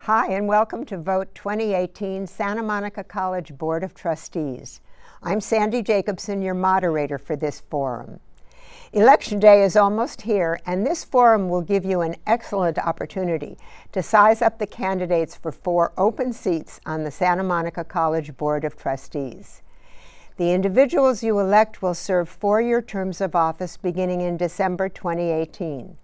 Hi, and welcome to Vote 2018 Santa Monica College Board of Trustees. I'm Sandy Jacobson, your moderator for this forum. Election Day is almost here, and this forum will give you an excellent opportunity to size up the candidates for 4 open seats on the Santa Monica College Board of Trustees. The individuals you elect will serve 4-year terms of office beginning in December 2018.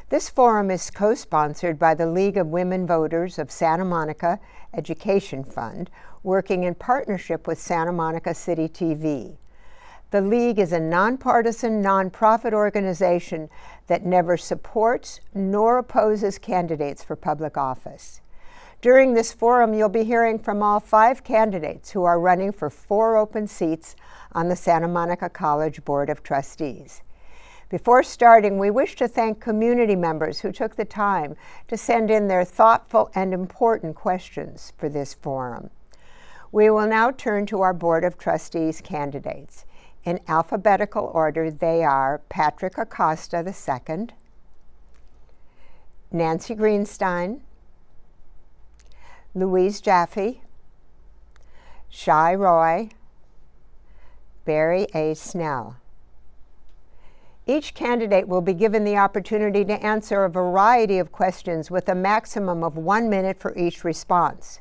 This forum is co-sponsored by the League of Women Voters of Santa Monica Education Fund, working in partnership with Santa Monica City TV. The League is a nonpartisan, nonprofit organization that never supports nor opposes candidates for public office. During this forum, you'll be hearing from all 5 candidates who are running for 4 open seats on the Santa Monica College Board of Trustees. Before starting, we wish to thank community members who took the time to send in their thoughtful and important questions for this forum. We will now turn to our Board of Trustees candidates. In alphabetical order, they are Patrick Acosta II, Nancy Greenstein, Louise Jaffe, Shai Roy, Barry A. Snell. Each candidate will be given the opportunity to answer a variety of questions with a maximum of 1 minute for each response.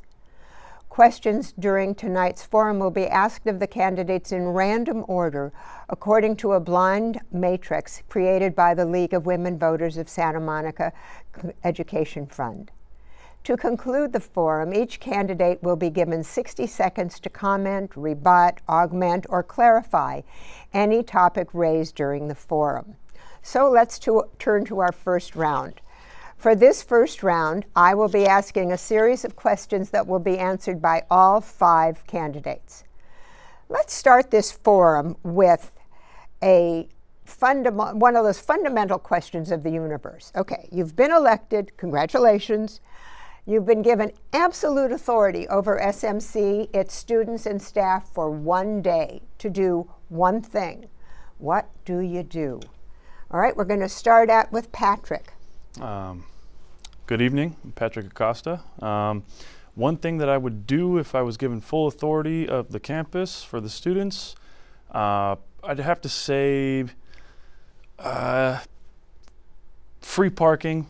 Questions during tonight's forum will be asked of the candidates in random order according to a blind matrix created by the League of Women Voters of Santa Monica Education Fund. To conclude the forum, each candidate will be given 60 seconds to comment, rebut, augment, or clarify any topic raised during the forum. So let's turn to our first round. For this first round, I will be asking a series of questions that will be answered by all 5 candidates. Let's start this forum with one of those fundamental questions of the universe. Okay, you've been elected, congratulations. You've been given absolute authority over SMC, its students and staff for 1 day to do one thing. What do you do? All right, we're going to start out with Patrick. Good evening, I'm Patrick Acosta. One thing that I would do if I was given full authority of the campus for the students, I'd have to say free parking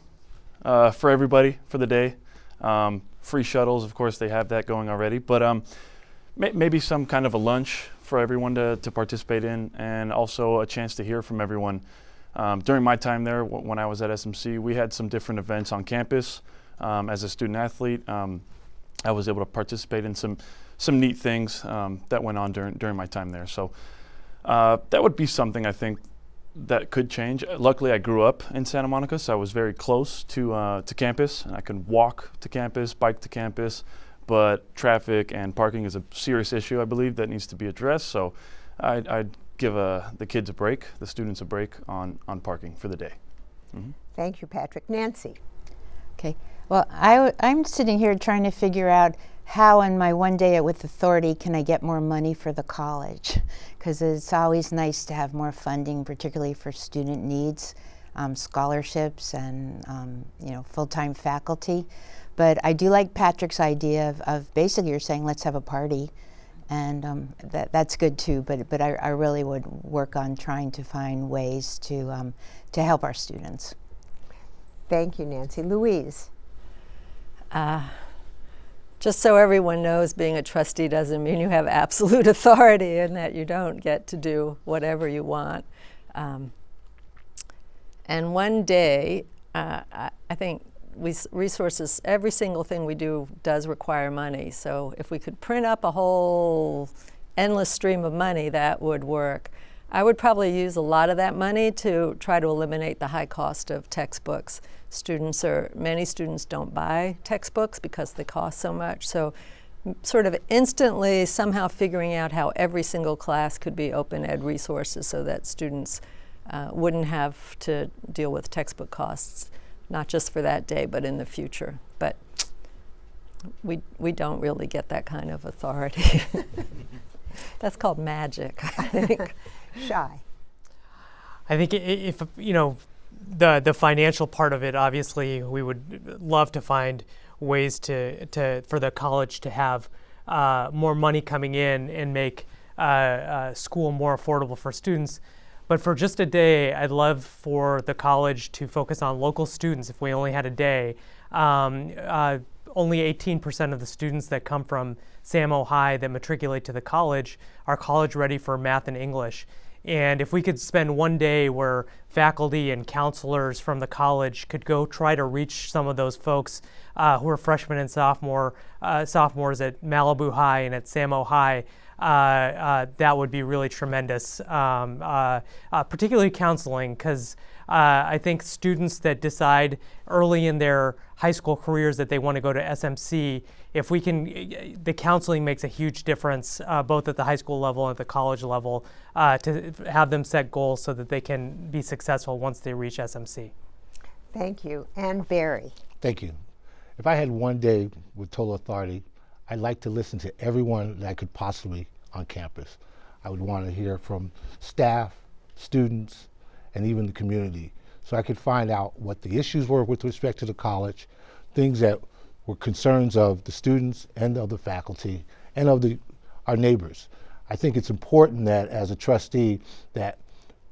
for everybody for the day. Free shuttles, of course, they have that going already, but maybe some kind of a lunch for everyone to participate in, and also a chance to hear from everyone. During my time there, when I was at SMC, we had some different events on campus. As a student athlete, I was able to participate in some neat things that went on during my time there. So that would be something I think that could change. Luckily, I grew up in Santa Monica, so I was very close to campus, and I could walk to campus, bike to campus, but traffic and parking is a serious issue, I believe, that needs to be addressed. So I'd give the kids a break, the students a break on parking for the day. Mm-hmm. Thank you, Patrick. Nancy. Okay, well, I'm sitting here trying to figure out how in my 1 day with authority can I get more money for the college? Because it's always nice to have more funding, particularly for student needs, scholarships, and full-time faculty. But I do like Patrick's idea of basically you're saying let's have a party, and that's good too. But I really would work on trying to find ways to help our students. Thank you, Nancy. Louise. Just so everyone knows, being a trustee doesn't mean you have absolute authority and that you don't get to do whatever you want. And 1 day, I think resources, every single thing we do does require money. So if we could print up a whole endless stream of money, that would work. I would probably use a lot of that money to try to eliminate the high cost of textbooks. Many students don't buy textbooks because they cost so much. So sort of instantly somehow figuring out how every single class could be open ed resources so that students wouldn't have to deal with textbook costs, not just for that day, but in the future. But we don't really get that kind of authority. That's called magic, I think. Shai. I think if the financial part of it, obviously, we would love to find ways for the college to have more money coming in and make school more affordable for students. But for just a day, I'd love for the college to focus on local students if we only had a day. Only 18% of the students that come from Samo High that matriculate to the college are college ready for math and English. And if we could spend one day where faculty and counselors from the college could go try to reach some of those folks who are freshmen and sophomores at Malibu High and at Samo High, that would be really tremendous, particularly counseling, because I think students that decide early in their high school careers that they want to go to SMC, if we can, the counseling makes a huge difference, both at the high school level and at the college level, to have them set goals so that they can be successful once they reach SMC. Thank you. And Barry. Thank you. If I had one day with total authority, I'd like to listen to everyone that I could possibly on campus. I would want to hear from staff, students, and even the community, so I could find out what the issues were with respect to the college, things that were concerns of the students and of the faculty and of our neighbors. I think it's important that as a trustee that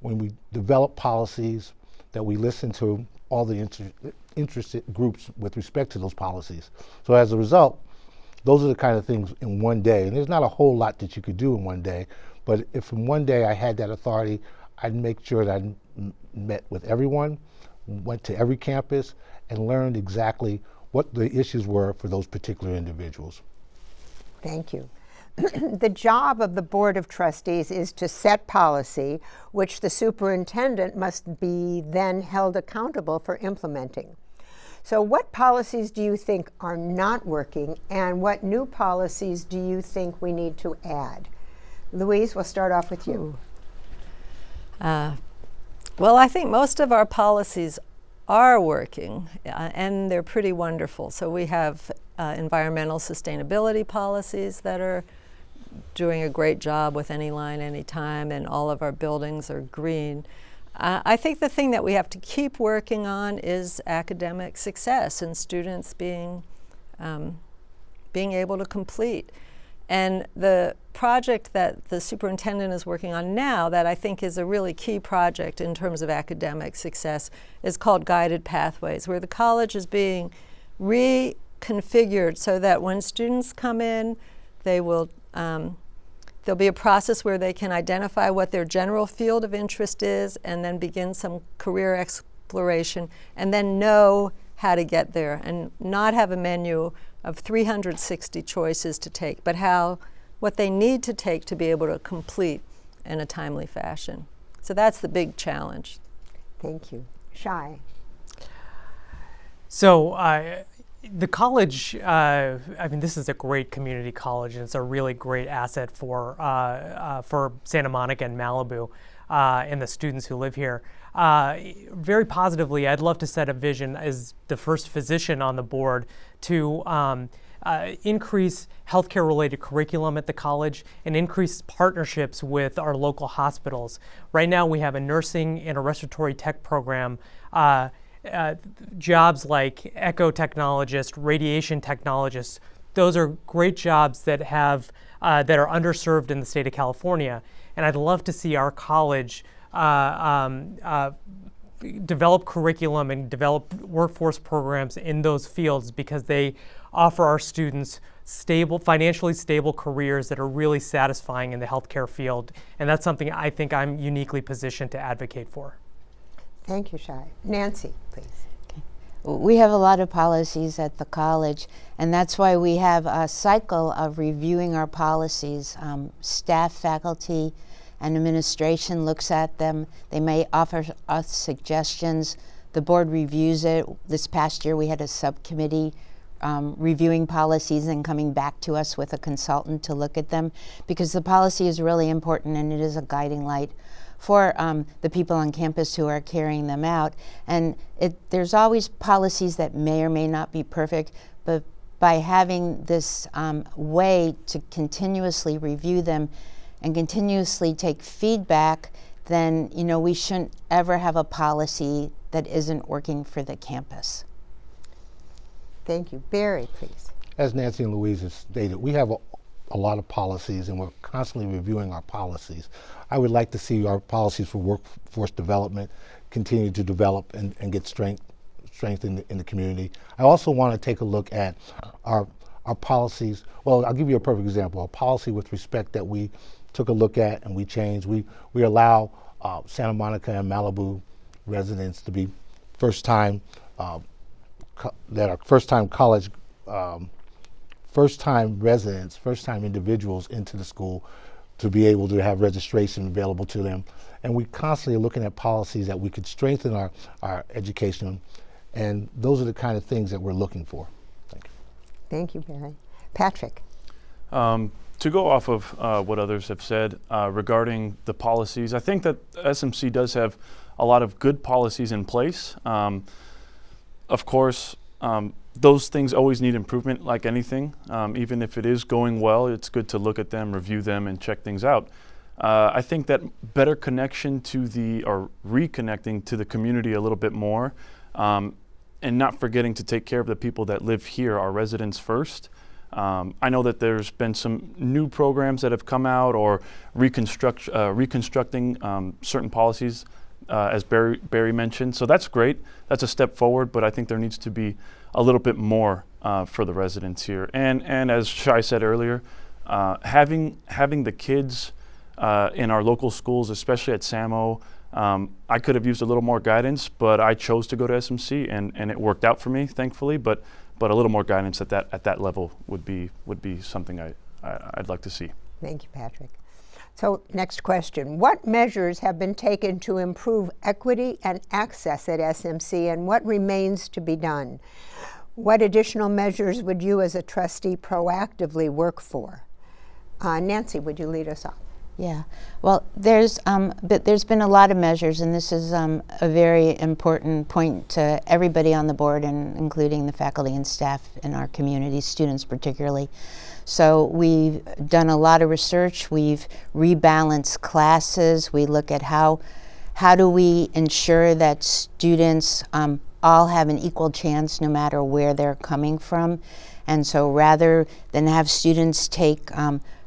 when we develop policies that we listen to all the interested groups with respect to those policies. So as a result, those are the kind of things in one day. And there's not a whole lot that you could do in one day, but if in one day I had that authority, I'd make sure that I met with everyone, went to every campus, and learned exactly what the issues were for those particular individuals. Thank you. The job of the Board of Trustees is to set policy, which the superintendent must be then held accountable for implementing. So what policies do you think are not working, and what new policies do you think we need to add? Louise, we'll start off with you. Well, I think most of our policies are working, and they're pretty wonderful. So we have environmental sustainability policies that are doing a great job with Any Line, Anytime, and all of our buildings are green. I think the thing that we have to keep working on is academic success and students being able to complete. And the project that the superintendent is working on now that I think is a really key project in terms of academic success is called Guided Pathways, where the college is being reconfigured so that when students come in, they will there'll be a process where they can identify what their general field of interest is and then begin some career exploration and then know how to get there and not have a menu of 360 choices to take, but what they need to take to be able to complete in a timely fashion. So that's the big challenge. Thank you. Shai. So the college, I mean, this is a great community college, and it's a really great asset for Santa Monica and Malibu and the students who live here. Very positively, I'd love to set a vision as the first physician on the board to increase healthcare-related curriculum at the college and increase partnerships with our local hospitals. Right now, we have a nursing and a respiratory tech program. Jobs like echo technologist, radiation technologist, those are great jobs that have that are underserved in the state of California. And I'd love to see our college develop curriculum and develop workforce programs in those fields because they offer our students stable, financially stable careers that are really satisfying in the healthcare field. And that's something I think I'm uniquely positioned to advocate for. Thank you, Shai. Nancy, please. Okay. We have a lot of policies at the college, and that's why we have a cycle of reviewing our policies. Staff, faculty, and administration looks at them. They may offer us suggestions. The board reviews it. This past year we had a subcommittee reviewing policies and coming back to us with a consultant to look at them, because the policy is really important and it is a guiding light for the people on campus who are carrying them out. And there's always policies that may or may not be perfect, but by having this way to continuously review them and continuously take feedback, then we shouldn't ever have a policy that isn't working for the campus. Thank you. Barry, please. As Nancy and Louise have stated, we have a lot of policies, and we're constantly reviewing our policies. I would like to see our policies for workforce development continue to develop and get strength in the community. I also want to take a look at our policies. Well, I'll give you a perfect example. A policy with respect that we took a look at and we changed. We allow Santa Monica and Malibu residents to be first-time college, first-time residents, first-time individuals into the school, to be able to have registration available to them. And we constantly are looking at policies that we could strengthen our education, and those are the kind of things that we're looking for. Thank you. Thank you, Barry. Patrick. To go off of what others have said regarding the policies, I think that SMC does have a lot of good policies in place. Of course, those things always need improvement, like anything. Even if it is going well, it's good to look at them, review them, and check things out. I think that better connection or reconnecting to the community a little bit more, and not forgetting to take care of the people that live here, our residents first. I know that there's been some new programs that have come out, or reconstructing certain policies, as Barry mentioned. So that's great. That's a step forward, but I think there needs to be a little bit more for the residents here. And as Shai said earlier, having the kids in our local schools, especially at SAMO, I could have used a little more guidance, but I chose to go to SMC, and it worked out for me, thankfully. But a little more guidance at that level would be something I'd like to see. Thank you, Patrick. So next question. What measures have been taken to improve equity and access at SMC, and what remains to be done? What additional measures would you as a trustee proactively work for? Nancy, would you lead us off? Yeah, well, there's been a lot of measures, and this is a very important point to everybody on the board, and including the faculty and staff in our community, students particularly. So we've done a lot of research. We've rebalanced classes. We look at how do we ensure that students all have an equal chance no matter where they're coming from. And so rather than have students take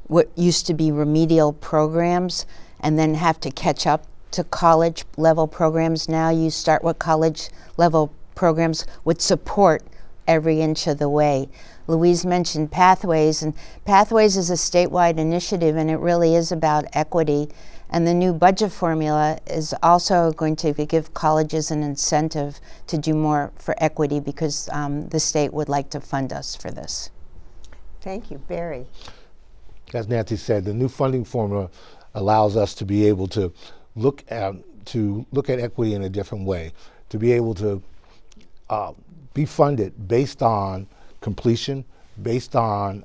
what used to be remedial programs and then have to catch up to college level programs, now you start with college level programs with support every inch of the way. Louise mentioned Pathways, and Pathways is a statewide initiative, and it really is about equity. And the new budget formula is also going to give colleges an incentive to do more for equity, because the state would like to fund us for this. Thank you. Barry. As Nancy said, the new funding formula allows us to be able to look at equity in a different way, to be able to be funded based on completion, based on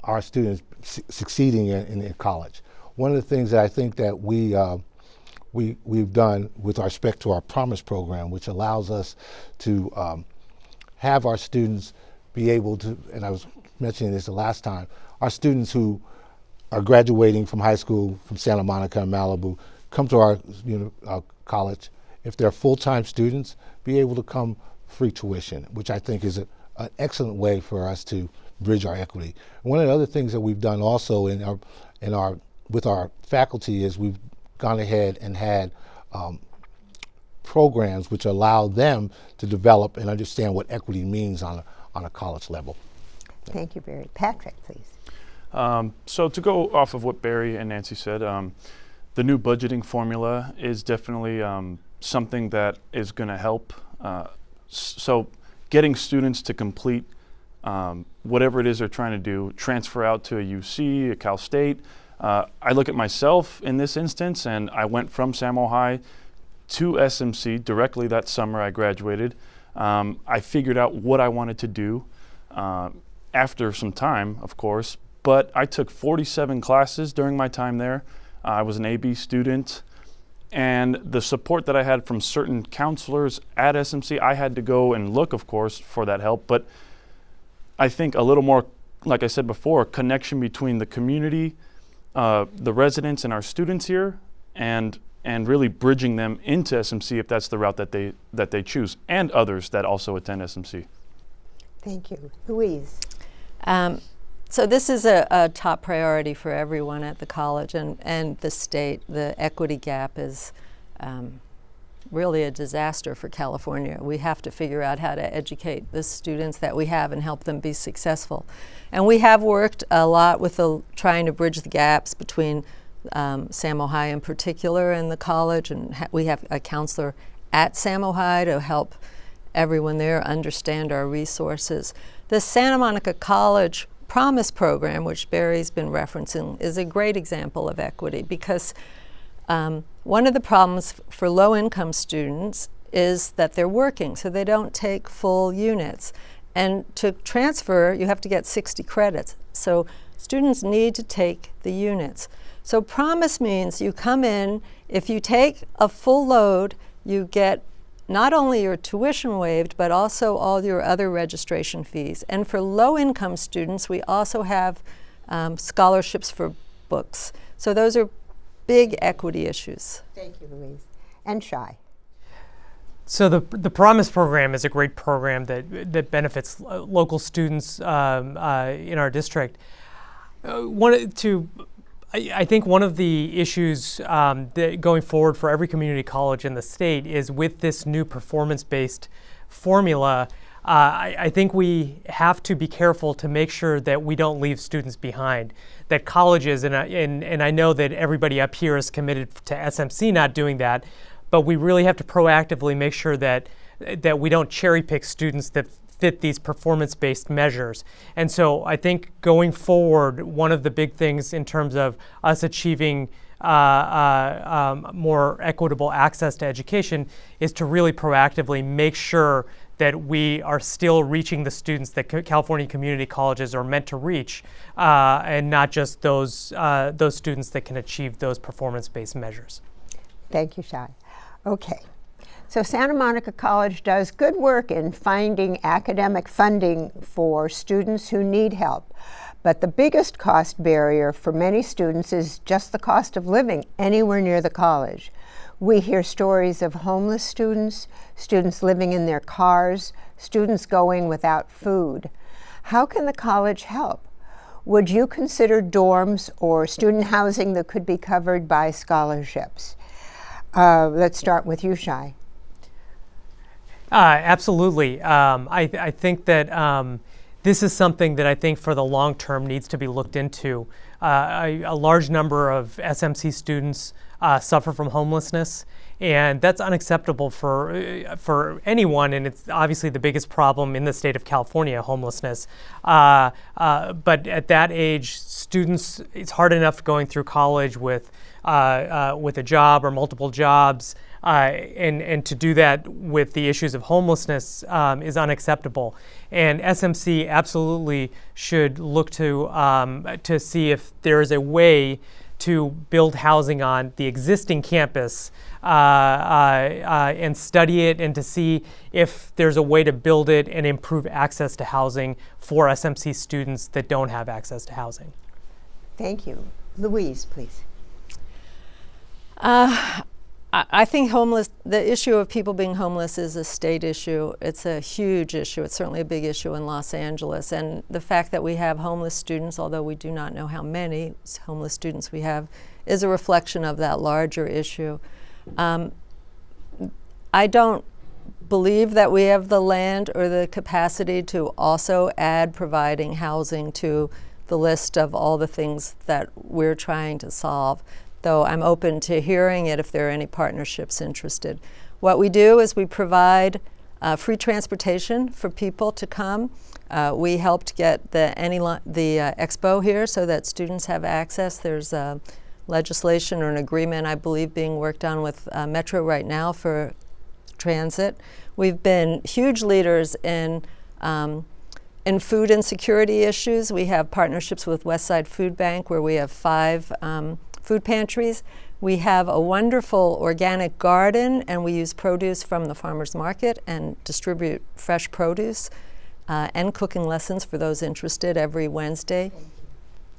our students succeeding in college. One of the things that I think that we've done with respect to our Promise program, which allows us to have our students be able to, and I was mentioning this the last time, our students who are graduating from high school from Santa Monica and Malibu come to our college. If they're full-time students, be able to come free tuition, which I think is an excellent way for us to bridge our equity. One of the other things that we've done also with our faculty is we've gone ahead and had programs which allow them to develop and understand what equity means on a college level. Thank you, Barry. Patrick, please. So to go off of what Barry and Nancy said, the new budgeting formula is definitely something that is going to help. So getting students to complete whatever it is they're trying to do, transfer out to a UC, a Cal State. I look at myself in this instance, and I went from Samo High to SMC directly that summer I graduated. I figured out what I wanted to do after some time, of course, but I took 47 classes during my time there. I was an AB student, and the support that I had from certain counselors at SMC, I had to go and look, of course, for that help, but I think a little more, like I said before, connection between the community, the residents and our students here, and and really bridging them into SMC if that's the route that they choose, and others that also attend SMC. Thank you. Louise. So this is a top priority for everyone at the college and the state. The equity gap is really a disaster for California. We have to figure out how to educate the students that we have and help them be successful. And we have worked a lot with trying to bridge the gaps between Samo High in particular and the college, and we have a counselor at Samo High to help everyone there understand our resources. The Santa Monica College Promise program, which Barry's been referencing, is a great example of equity because one of the problems for low-income students is that they're working, so they don't take full units. And to transfer, you have to get 60 credits. So students need to take the units. So Promise means you come in, if you take a full load, you get not only your tuition waived, but also all your other registration fees. And for low-income students, we also have scholarships for books. So those are big equity issues. Thank you, Louise. And Shai. So the Promise program is a great program that benefits local students in our district. I think one of the issues that going forward for every community college in the state is with this new performance-based formula. I think we have to be careful to make sure that we don't leave students behind. That colleges, and I know that everybody up here is committed to SMC not doing that, but we really have to proactively make sure that we don't cherry pick students that fit these performance-based measures. And so I think going forward, one of the big things in terms of us achieving more equitable access to education is to really proactively make sure that we are still reaching the students that California community colleges are meant to reach, and not just those students that can achieve those performance-based measures. Thank you, Shai. Okay. So Santa Monica College does good work in finding academic funding for students who need help. But the biggest cost barrier for many students is just the cost of living anywhere near the college. We hear stories of homeless students, students living in their cars, students going without food. How can the college help? Would you consider dorms or student housing that could be covered by scholarships? Let's start with you, Shai. Absolutely. I think that this is something that I think for the long term needs to be looked into. A large number of SMC students suffer from homelessness, and that's unacceptable for anyone, and it's obviously the biggest problem in the state of California, homelessness. But at that age, students, it's hard enough going through college with a job or multiple jobs, and to do that with the issues of homelessness is unacceptable. And SMC absolutely should look to see if there is a way to build housing on the existing campus and study it, and to see if there's a way to build it and improve access to housing for SMC students that don't have access to housing. Thank you. Louise, please. I think the issue of people being homeless is a state issue. It's a huge issue. It's certainly a big issue in Los Angeles. And the fact that we have homeless students, although we do not know how many homeless students we have, is a reflection of that larger issue. I don't believe that we have the land or the capacity to also add providing housing to the list of all the things that we're trying to solve, though I'm open to hearing it if there are any partnerships interested. What we do is we provide free transportation for people to come. We helped get the expo here so that students have access. There's legislation or an agreement, I believe, being worked on with Metro right now for transit. We've been huge leaders in food insecurity issues. We have partnerships with Westside Food Bank where we have 5 food pantries. We have a wonderful organic garden, and we use produce from the farmers market and distribute fresh produce and cooking lessons for those interested every Wednesday.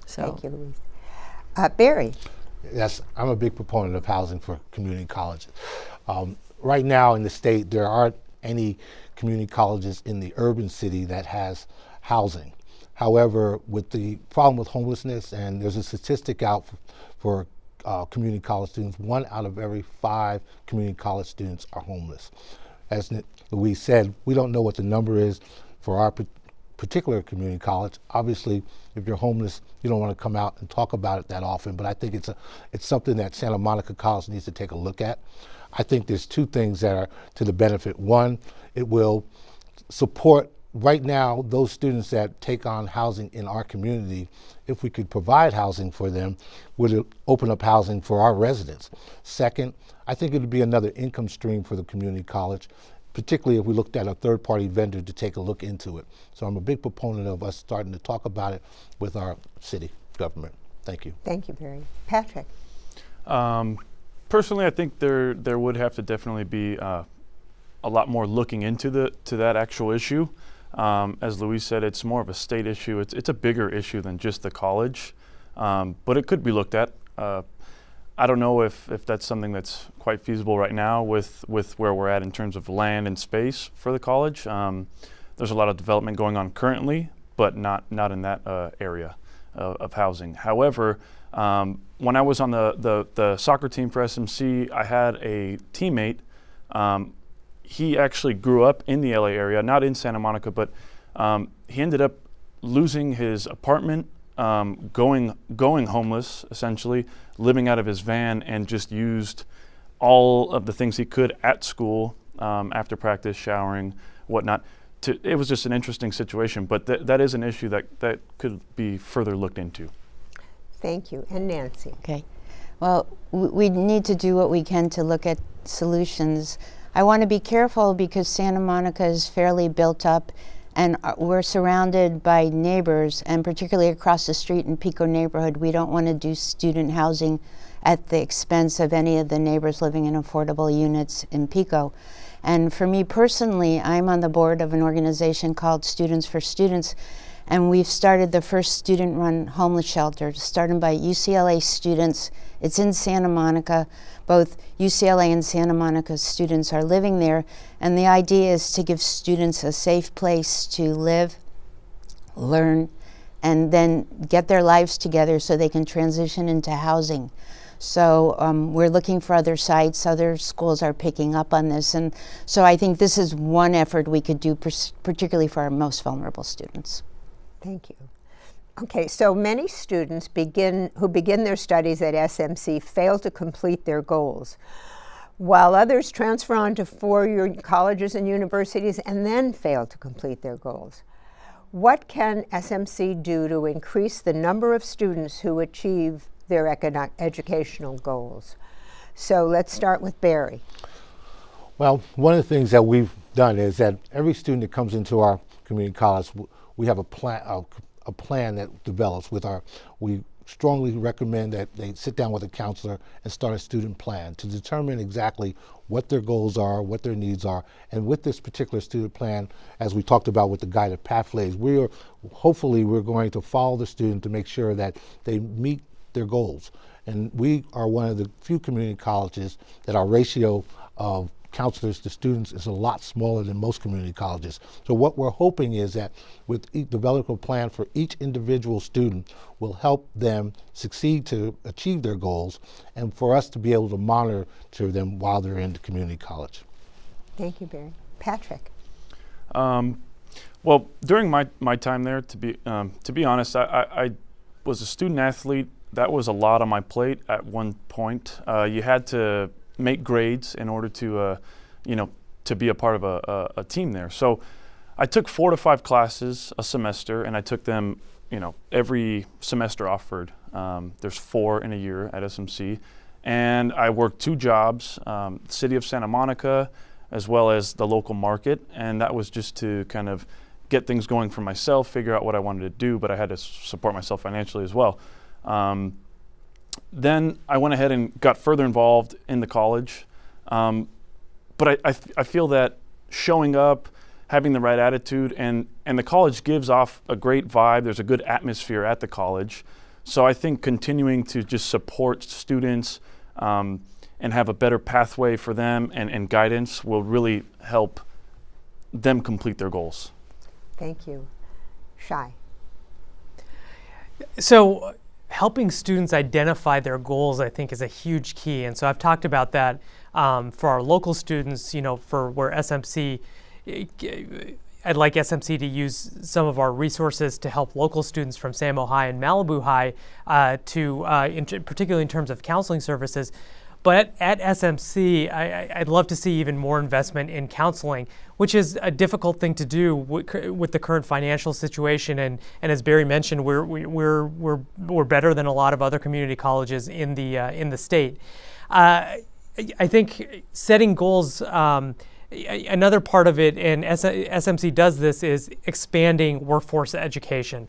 Thank you, Louise. Barry. Yes, I'm a big proponent of housing for community colleges. Right now in the state, there aren't any community colleges in the urban city that has housing. However, with the problem with homelessness, and there's a statistic out for community college students, 1 out of every 5 community college students are homeless. As Louise said, we don't know what the number is for our particular community college. Obviously, if you're homeless, you don't want to come out and talk about it that often, but I think it's something that Santa Monica College needs to take a look at. I think there's 2 things that are to the benefit. One, it will support right now those students that take on housing in our community. If we could provide housing for them, would it open up housing for our residents? Second, I think it would be another income stream for the community college, particularly if we looked at a third-party vendor to take a look into it. So I'm a big proponent of us starting to talk about it with our city government. Thank you. Thank you, Barry. Patrick? Personally, I think there would have to definitely be a lot more looking into that actual issue. As Louise said, it's more of a state issue. It's a bigger issue than just the college, but it could be looked at. I don't know if that's something that's quite feasible right now with where we're at in terms of land and space for the college. There's a lot of development going on currently, but not in that area of housing. However, when I was on the soccer team for SMC, I had a teammate. He actually grew up in the LA area, not in Santa Monica, but he ended up losing his apartment, going homeless, essentially, living out of his van, and just used all of the things he could at school, after practice, showering, whatnot. It was just an interesting situation, but that is an issue that could be further looked into. Thank you. And Nancy? Okay. Well, we need to do what we can to look at solutions. I want to be careful because Santa Monica is fairly built up, and we're surrounded by neighbors, and particularly across the street in Pico neighborhood, we don't want to do student housing at the expense of any of the neighbors living in affordable units in Pico. And for me personally, I'm on the board of an organization called Students for Students, and we've started the first student-run homeless shelter, started by UCLA students. It's in Santa Monica. Both UCLA and Santa Monica students are living there, and the idea is to give students a safe place to live, learn, and then get their lives together so they can transition into housing. So we're looking for other sites. Other schools are picking up on this, and so I think this is one effort we could do, particularly for our most vulnerable students. Thank you. Okay, so many students who begin their studies at SMC fail to complete their goals, while others transfer on to four-year colleges and universities and then fail to complete their goals. What can SMC do to increase the number of students who achieve their educational goals? So let's start with Barry. Well, one of the things that we've done is that every student that comes into our community college, we have a plan that develops with we strongly recommend that they sit down with a counselor and start a student plan to determine exactly what their goals are, what their needs are. And with this particular student plan, as we talked about with the guided pathways, we're going to follow the student to make sure that they meet their goals. And we are one of the few community colleges that our ratio of counselors to students is a lot smaller than most community colleges. So what we're hoping is that with developing a plan for each individual student will help them succeed to achieve their goals, and for us to be able to monitor them while they're in the community college. Thank you, Barry. Patrick. Well, during my time there, to be honest, I was a student athlete. That was a lot on my plate at one point. You had to make grades in order to be a part of a team there. So I took 4 to 5 classes a semester, and I took them, every semester offered. There's 4 in a year at SMC, and I worked 2 jobs, City of Santa Monica, as well as the local market, and that was just to kind of get things going for myself, figure out what I wanted to do, but I had to support myself financially as well. Then I went ahead and got further involved in the college. But I feel that showing up, having the right attitude, and the college gives off a great vibe. There's a good atmosphere at the college. So I think continuing to just support students and have a better pathway for them and guidance will really help them complete their goals. Thank you. Shai. So helping students identify their goals, I think, is a huge key. And so I've talked about that for our local students, for where SMC, I'd like SMC to use some of our resources to help local students from Samo High and Malibu High, particularly in terms of counseling services. But at SMC, I'd love to see even more investment in counseling, which is a difficult thing to do with the current financial situation. And as Barry mentioned, we're better than a lot of other community colleges in the state. I think setting goals. Another part of it, and SMC does this, is expanding workforce education.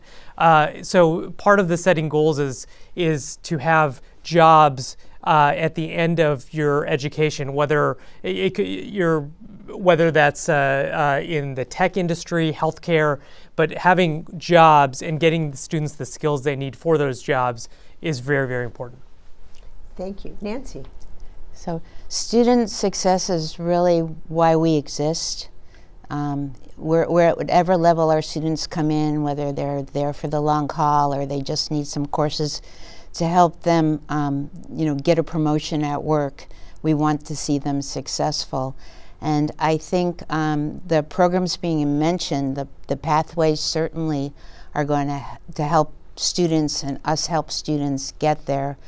So part of the setting goals is to have jobs at the end of your education, whether that's in the tech industry, healthcare, but having jobs and getting the students the skills they need for those jobs is very, very important. Thank you. Nancy. So student success is really why we exist. We're at whatever level our students come in, whether they're there for the long haul or they just need some courses to help them get a promotion at work. We want to see them successful. And I think the programs being mentioned, the pathways certainly are going to help students and us help students get there.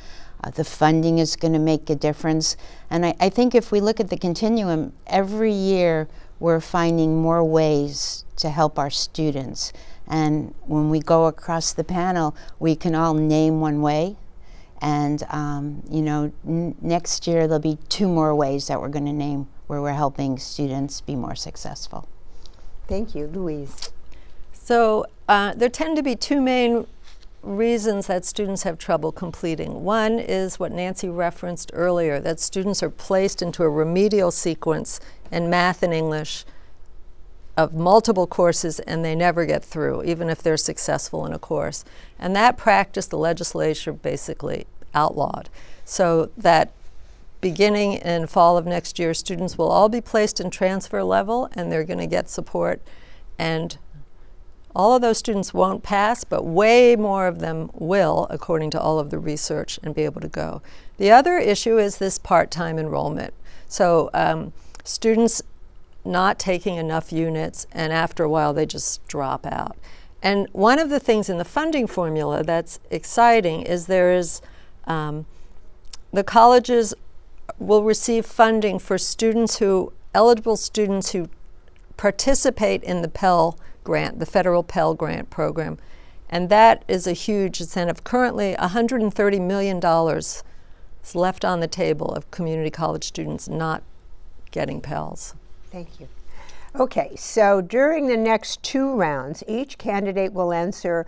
The funding is going to make a difference. And I think if we look at the continuum, every year we're finding more ways to help our students. And when we go across the panel, we can all name one way. And next year there'll be 2 more ways that we're going to name where we're helping students be more successful. Thank you. Louise. So there tend to be 2 main reasons that students have trouble completing. One is what Nancy referenced earlier, that students are placed into a remedial sequence in math and English of multiple courses and they never get through, even if they're successful in a course. And that practice the legislature basically outlawed. So that beginning in fall of next year, students will all be placed in transfer level and they're going to get support, and all of those students won't pass, but way more of them will, according to all of the research, and be able to go. The other issue is this part-time enrollment. So students not taking enough units, and after a while they just drop out. And one of the things in the funding formula that's exciting is the colleges will receive funding for eligible students who participate in the Pell Grant, the federal Pell Grant program. And that is a huge incentive. Currently, $130 million is left on the table of community college students not getting Pels. Thank you. Okay, so during the next 2 rounds, each candidate will answer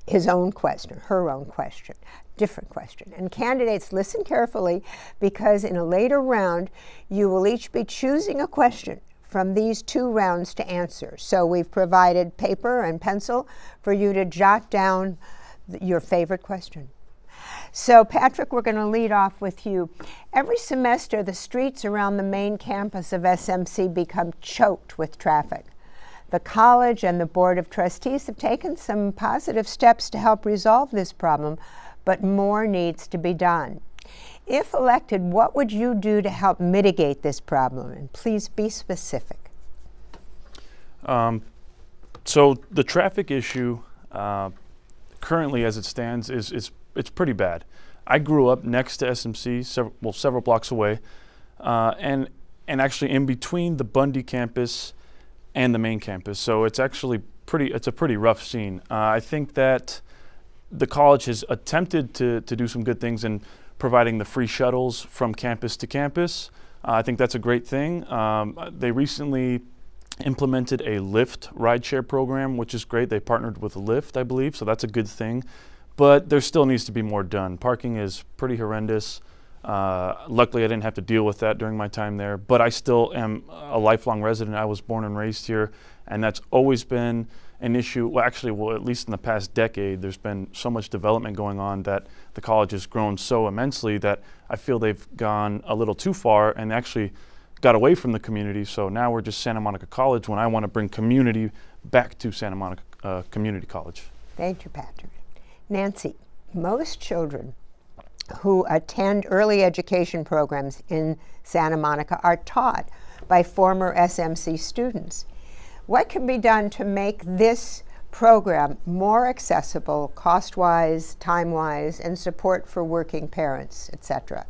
his own question, her own question, different question. And candidates, listen carefully, because in a later round, you will each be choosing a question from these 2 rounds to answer. So we've provided paper and pencil for you to jot down your favorite question. So Patrick, we're going to lead off with you. Every semester, the streets around the main campus of SMC become choked with traffic. The college and the Board of Trustees have taken some positive steps to help resolve this problem, but more needs to be done. If elected, what would you do to help mitigate this problem? And please be specific. So the traffic issue currently as it stands it's pretty bad. I grew up next to SMC, several blocks away, and actually in between the Bundy campus and the main campus. So it's actually it's a pretty rough scene. I think that the college has attempted to do some good things in providing the free shuttles from campus to campus. I think that's a great thing. They recently implemented a Lyft rideshare program, which is great. They partnered with Lyft, I believe, so that's a good thing. But there still needs to be more done. Parking is pretty horrendous. Luckily, I didn't have to deal with that during my time there, but I still am a lifelong resident. I was born and raised here, and that's always been an issue. Well, actually, at least in the past decade, there's been so much development going on that the college has grown so immensely that I feel they've gone a little too far and actually got away from the community. So now we're just Santa Monica College when I want to bring community back to Santa Monica Community College. Thank you, Patrick. Nancy, most children who attend early education programs in Santa Monica are taught by former SMC students. What can be done to make this program more accessible, cost-wise, time-wise, and support for working parents, etc.?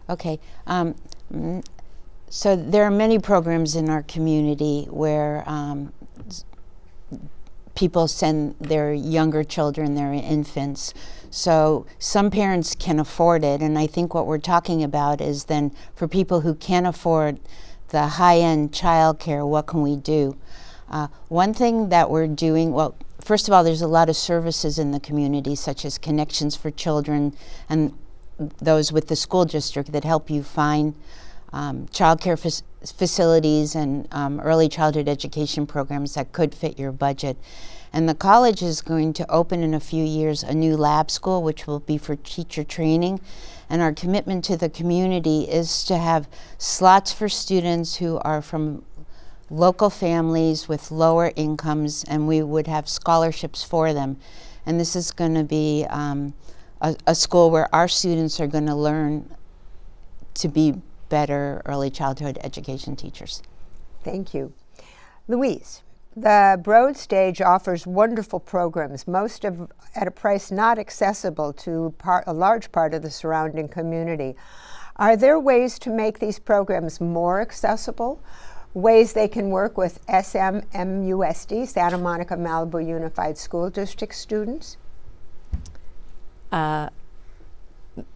Okay. So there are many programs in our community where people send their younger children, their infants. So some parents can afford it, and I think what we're talking about is then for people who can't afford the high-end childcare, what can we do? One thing that we're doing, well, first of all, there's a lot of services in the community, such as Connections for Children and those with the school district that help you find childcare facilities and early childhood education programs that could fit your budget. And the college is going to open in a few years a new lab school, which will be for teacher training. And our commitment to the community is to have slots for students who are from local families with lower incomes, and we would have scholarships for them. And this is going to be a school where our students are going to learn to be better early childhood education teachers. Thank you. Louise, the Broad Stage offers wonderful programs, most of at a price not accessible to a large part of the surrounding community. Are there ways to make these programs more accessible? Ways they can work with SMMUSD, Santa Monica Malibu Unified School District students?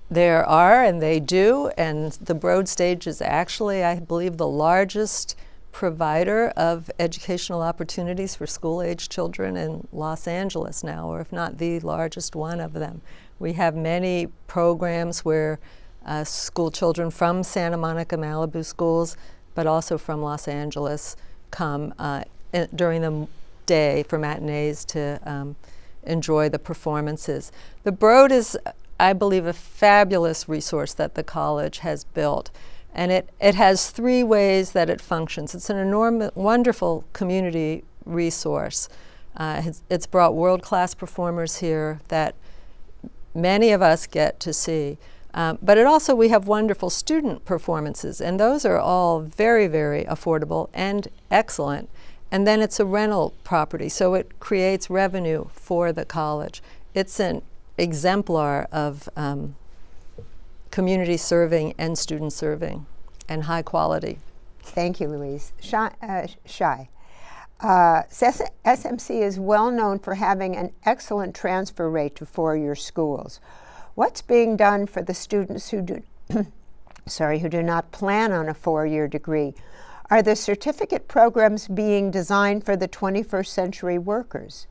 There are, and they do, and the Broad Stage is actually, I believe, the largest provider of educational opportunities for school-age children in Los Angeles now, or if not the largest one of them. We have many programs where school children from Santa Monica Malibu schools, but also from Los Angeles, come during the day for matinees to enjoy the performances. The Broad is, I believe, a fabulous resource that the college has built. And it has three ways that it functions. It's an enormous, wonderful community resource. It's brought world-class performers here that many of us get to see. But we have wonderful student performances, and those are all very, very affordable and excellent. And then it's a rental property, so it creates revenue for the college. It's an exemplar of community serving and student serving, and high quality. Thank you, Louise. Shai. SMC is well known for having an excellent transfer rate to four-year schools. What's being done for the students who do, who do not plan on a four-year degree? Are the certificate programs being designed for the 21st century workers?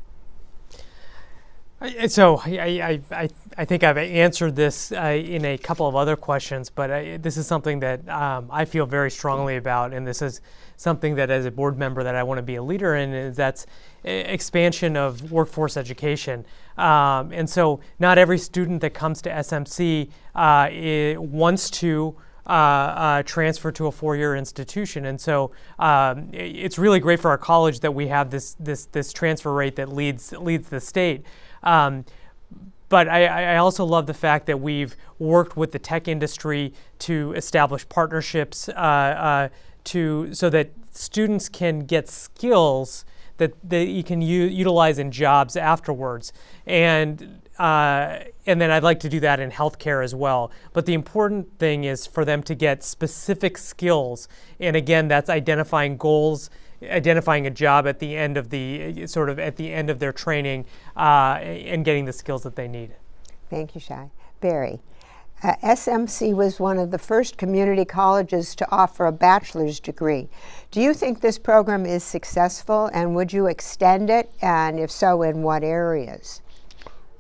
So I think I've answered this in a couple of other questions, but this is something that I feel very strongly about, and this is something that as a board member that I want to be a leader in, is that's expansion of workforce education. And so not every student that comes to SMC wants to transfer to a four-year institution, and so it's really great for our college that we have this transfer rate that leads the state. But I also love the fact that we've worked with the tech industry to establish partnerships so that students can get skills that you can utilize in jobs afterwards. And then I'd like to do that in healthcare as well. But the important thing is for them to get specific skills. And again, that's identifying goals, identifying a job at the end of their training, and getting the skills that they need. Thank you, Shai. Barry, SMC was one of the first community colleges to offer a bachelor's degree. Do you think this program is successful, and would you extend it, and if so, in what areas?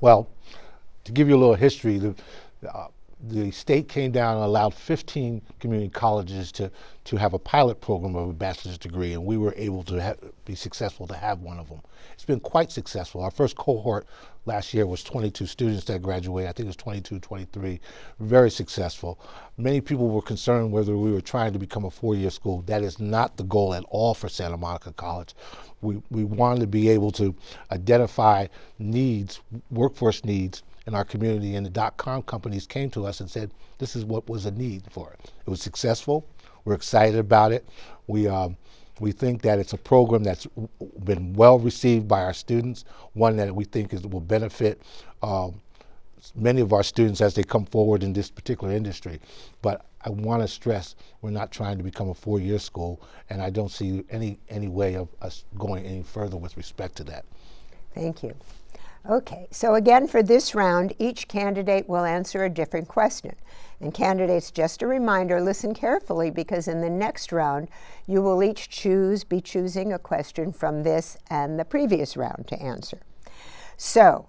Well, to give you a little history, the state came down and allowed 15 community colleges to have a pilot program of a bachelor's degree, and we were able to be successful to have one of them. It's been quite successful. Our first cohort last year was 22 students that graduated. I think it was 22, 23. Very successful. Many people were concerned whether we were trying to become a four-year school. That is not the goal at all for Santa Monica College. We wanted to be able to identify needs, workforce needs, in our community, and the .com companies came to us and said, this is what was a need for it. It was successful. We're excited about it. We think that it's a program that's been well received by our students, one that we think will benefit many of our students as they come forward in this particular industry. But I want to stress, we're not trying to become a four-year school, and I don't see any way of us going any further with respect to that. Thank you. Okay, so again for this round, each candidate will answer a different question. And candidates, just a reminder, listen carefully, because in the next round, you will each be choosing a question from this and the previous round to answer. So,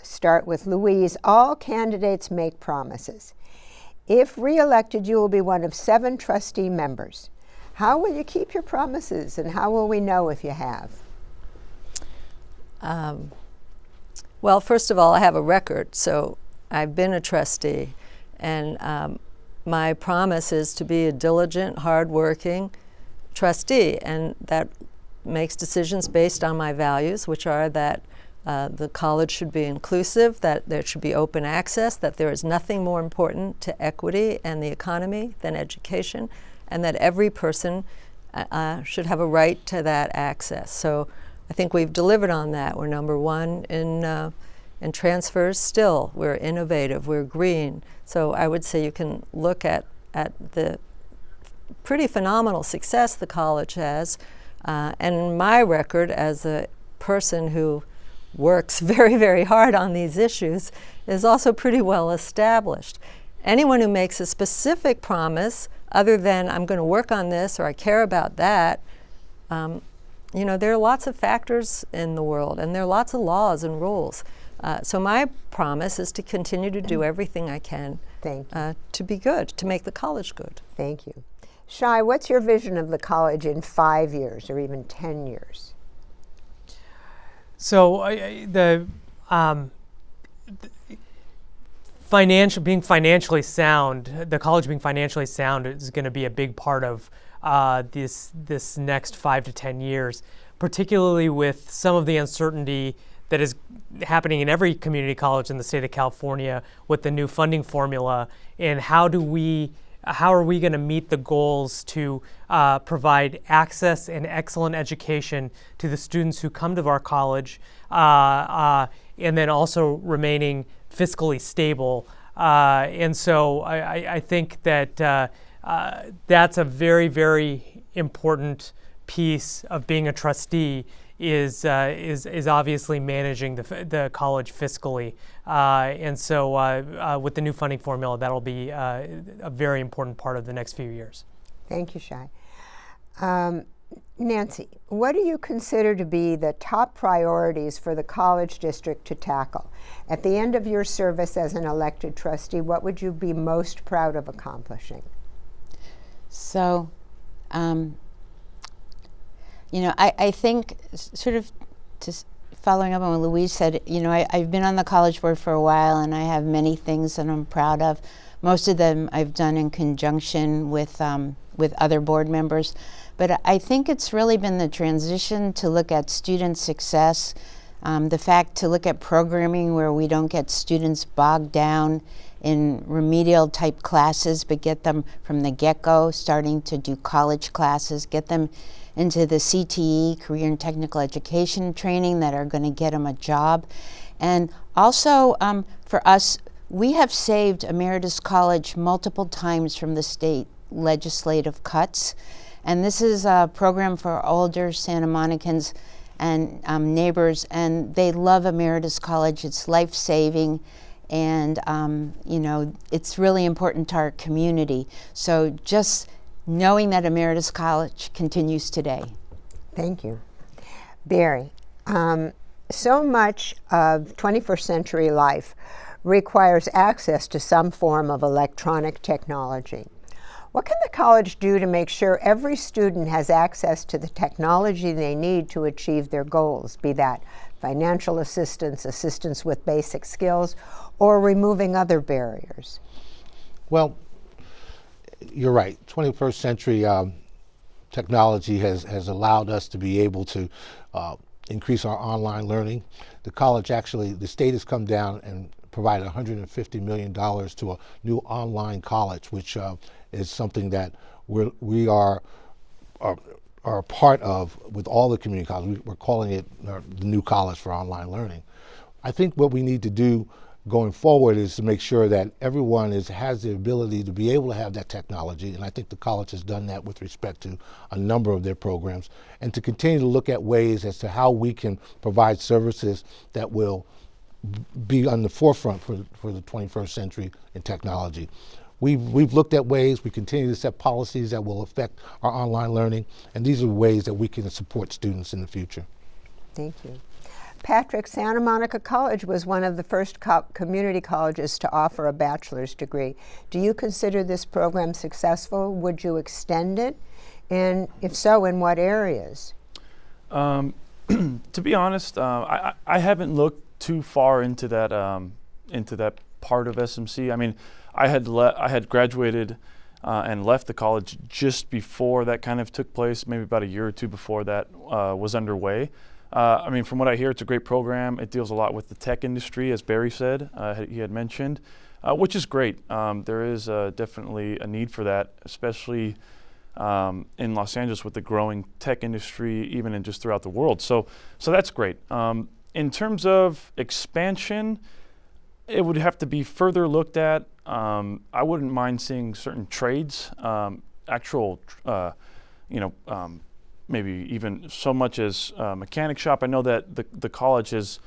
start with Louise. All candidates make promises. If re-elected, you will be one of 7 trustee members. How will you keep your promises, and how will we know if you have? Well, first of all, I have a record, so I've been a trustee, and my promise is to be a diligent, hardworking trustee, and that makes decisions based on my values, which are that the college should be inclusive, that there should be open access, that there is nothing more important to equity and the economy than education, and that every person should have a right to that access. So I think we've delivered on that. We're number one in transfers still. We're innovative, we're green. So I would say you can look at the pretty phenomenal success the college has, and my record as a person who works very, very hard on these issues is also pretty well established. Anyone who makes a specific promise other than I'm going to work on this or I care about that, you know, there are lots of factors in the world, and there are lots of laws and rules. So my promise is to continue to do everything I can to be good, to make the college good. Thank you. Shai, what's your vision of the college in 5 years or even 10 years? So being financially sound, the college being financially sound is going to be a big part of this next 5 to 10 years, particularly with some of the uncertainty that is happening in every community college in the state of California with the new funding formula. And how are we going to meet the goals to provide access and excellent education to the students who come to our college, and then also remaining fiscally stable. And so I think that that's a very, very important piece of being a trustee, is obviously managing the college fiscally. And so with the new funding formula, that'll be a very important part of the next few years. Thank you, Shai. Nancy, what do you consider to be the top priorities for the college district to tackle? At the end of your service as an elected trustee, what would you be most proud of accomplishing? So, you know, I think sort of just following up on what Louise said, you know, I've been on the college board for a while, and I have many things that I'm proud of. Most of them I've done in conjunction with other board members. But I think it's really been the transition to look at student success, the fact to look at programming where we don't get students bogged down in remedial type classes, but get them from the get-go starting to do college classes, get them into the CTE, career and technical education training, that are going to get them a job. And also for us, we have saved Emeritus College multiple times from the state legislative cuts. And this is a program for older Santa Monicans and neighbors, and they love Emeritus College. It's life-saving, and you know, it's really important to our community. So just knowing that Emeritus College continues today. Thank you. Barry, so much of 21st century life requires access to some form of electronic technology. What can the college do to make sure every student has access to the technology they need to achieve their goals, be that financial assistance, assistance with basic skills, or removing other barriers? Well, you're right. 21st century technology has allowed us to be able to increase our online learning. The college actually, the state has come down and provided $150 million to a new online college, which is something that we are a part of with all the community colleges. We're calling it the new college for online learning. I think what we need to do going forward is to make sure that everyone has the ability to be able to have that technology, and I think the college has done that with respect to a number of their programs, and to continue to look at ways as to how we can provide services that will be on the forefront for the 21st century in technology. We've looked at ways, we continue to set policies that will affect our online learning, and these are ways that we can support students in the future. Thank you. Patrick, Santa Monica College was one of the first community colleges to offer a bachelor's degree. Do you consider this program successful? Would you extend it? And if so, in what areas? To be honest, I haven't looked too far into that part of SMC. I mean, I had graduated and left the college just before that kind of took place, maybe about a year or two before that was underway. I mean, from what I hear, it's a great program. It deals a lot with the tech industry, as Barry said, he had mentioned, which is great. There is definitely a need for that, especially in Los Angeles with the growing tech industry, even in just throughout the world. So that's great. In terms of expansion, it would have to be further looked at. I wouldn't mind seeing certain trades, maybe even so much as mechanic shop. I know that the college has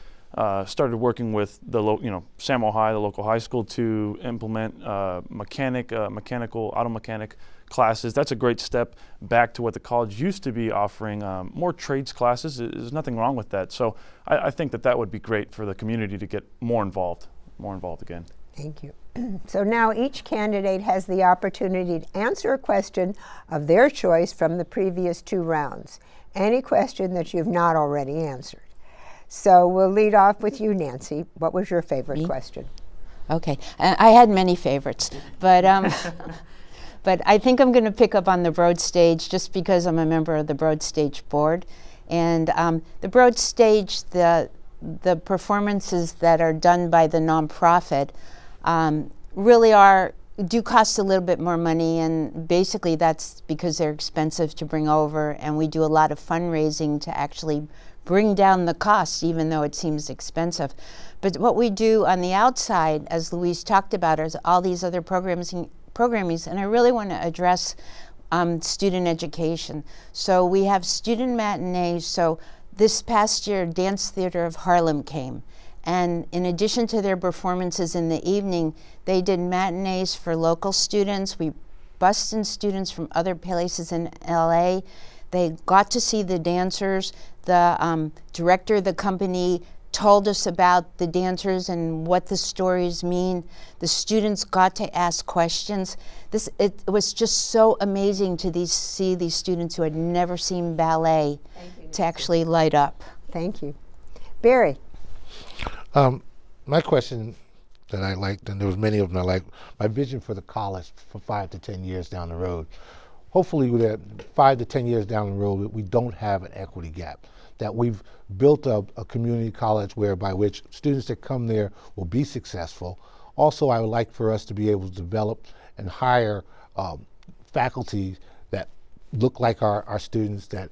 started working with Samo High, the local high school, to implement mechanical auto mechanic classes. That's a great step back to what the college used to be offering, more trades classes. There's nothing wrong with that. So I think that would be great for the community to get more involved again. Thank you. So now each candidate has the opportunity to answer a question of their choice from the previous two rounds. Any question that you've not already answered. So we'll lead off with you, Nancy. What was your favorite question? Okay, I had many favorites, but but I think I'm going to pick up on the Broad Stage just because I'm a member of the Broad Stage board, and the Broad Stage, the performances that are done by the nonprofit really do cost a little bit more money, and basically that's because they're expensive to bring over, and we do a lot of fundraising to actually bring down the cost, even though it seems expensive. But what we do on the outside, as Louise talked about, is all these other programmings, and I really want to address student education. So we have student matinees. So this past year, Dance Theater of Harlem came. And in addition to their performances in the evening, they did matinees for local students. We bussed in students from other places in LA. They got to see the dancers. The director of the company told us about the dancers and what the stories mean. The students got to ask questions. It was just so amazing to see these students who had never seen ballet to actually light up. Thank you. Barry. My question that I liked, and there was many of them I liked, my vision for the college for 5 to 10 years down the road. Hopefully that 5 to 10 years down the road, we don't have an equity gap, that we've built up a community college by which students that come there will be successful. Also, I would like for us to be able to develop and hire faculty that look like our students, that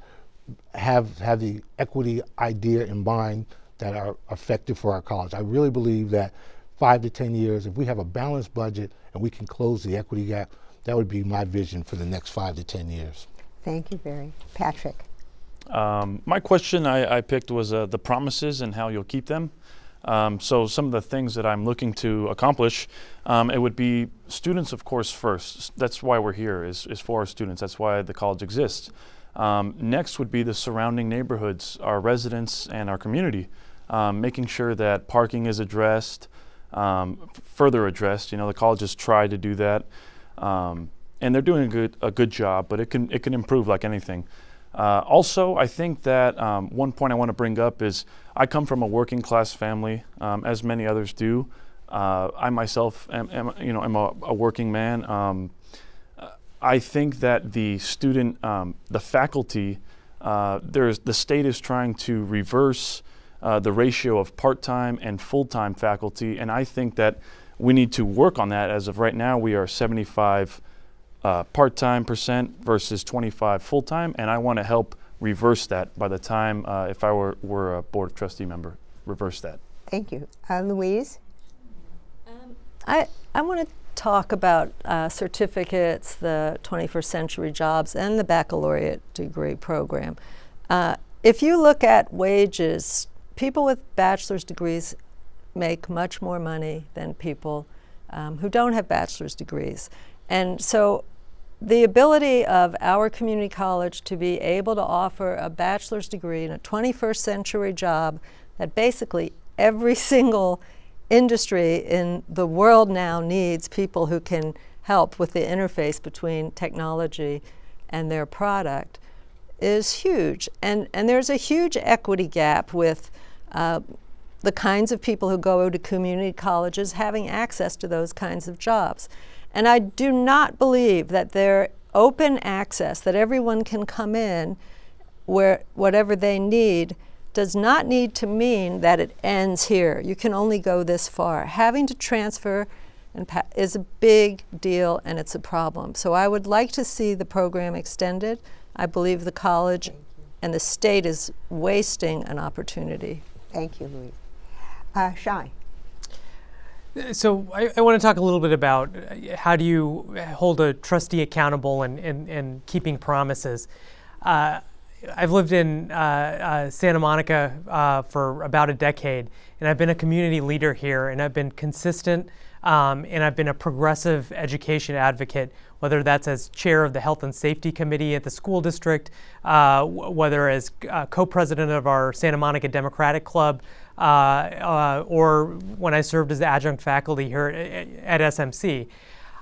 have the equity idea in mind, that are effective for our college. I really believe that 5 to 10 years, if we have a balanced budget and we can close the equity gap, that would be my vision for the next 5 to 10 years. Thank you, Barry. Patrick. My question I picked was the promises and how you'll keep them. So some of the things that I'm looking to accomplish, it would be students, of course, first. That's why we're here, is for our students. That's why the college exists. Next would be the surrounding neighborhoods, our residents and our community, making sure that parking is addressed, further addressed. You know, the colleges try to do that, and they're doing a good job, but it can improve like anything. Also, I think that one point I want to bring up is I come from a working class family, as many others do. I myself am a working man. I think that the faculty, the state is trying to reverse the ratio of part-time and full-time faculty, and I think that we need to work on that. As of right now, we are 75 part-time percent versus 25 full-time, and I want to help reverse that by the time, if I were a Board of Trustee member, reverse that. Thank you. Louise? I want to talk about certificates, the 21st century jobs, and the baccalaureate degree program. If you look at wages, people with bachelor's degrees make much more money than people who don't have bachelor's degrees. And so the ability of our community college to be able to offer a bachelor's degree in a 21st century job that basically every single industry in the world now needs people who can help with the interface between technology and their product is huge. And there's a huge equity gap with the kinds of people who go to community colleges having access to those kinds of jobs. And I do not believe that their open access, that everyone can come in where whatever they need, does not need to mean that it ends here. You can only go this far. Having to transfer is a big deal, and it's a problem. So I would like to see the program extended. I believe the college and the state is wasting an opportunity. Thank you, Louise. Shai? So I want to talk a little bit about how do you hold a trustee accountable and keeping promises. I've lived in Santa Monica for about a decade, and I've been a community leader here, and I've been consistent, and I've been a progressive education advocate, whether that's as chair of the Health and Safety Committee at the school district, whether as co-president of our Santa Monica Democratic Club, or when I served as the adjunct faculty here at SMC.